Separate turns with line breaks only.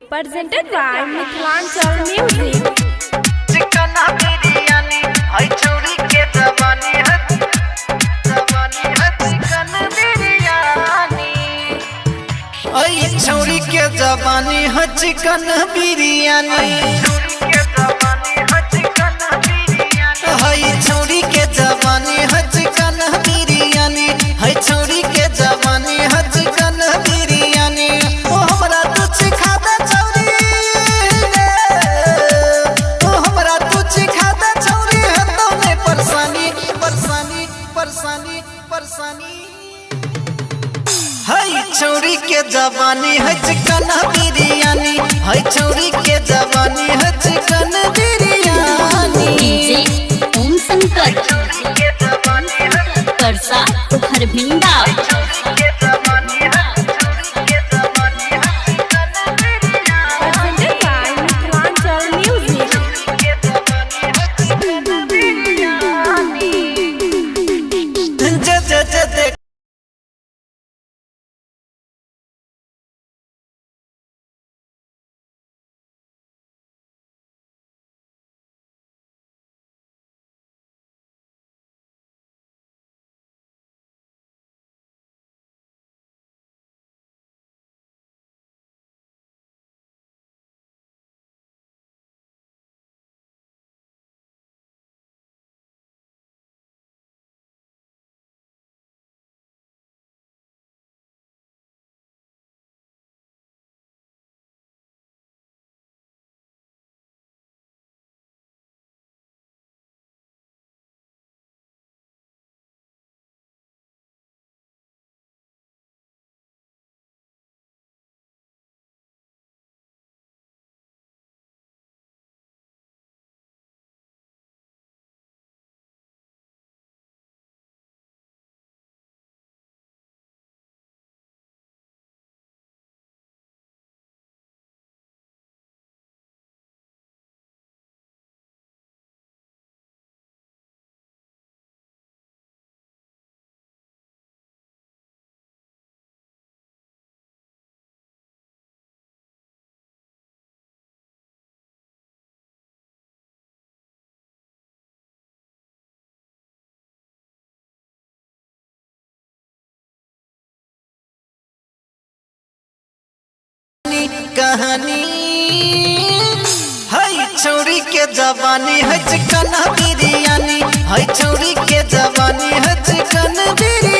Presented by Mithilanchal Music.
चिकना बिरयानी हई चोरी के जवानी है चिकन बिरयानी हई चोरी के जवानी है चिकन बिरयानी हई चोरी के जवानी है चिकन बिरयानी हई चोरी के जवानी है चिकन बिरयानी ओ हमरा तू सिखा दे चोरी ओ हमरा तू सिखा दे चोरी है तो ने परेशानी परेशानी परेशानी परेशानी हई चोरी के जवानी है चिकन बिरयानी हई चोरी के जवानी है चिकन बिरयानी
डीजे ओम शंकर करसा हरभिंडा
Presented by Mithilanchal Music.
जे कहानी हई चोरी के जवानी है चिकन बिरयानी हई चोरी के जवानी है चिकन बिरयानी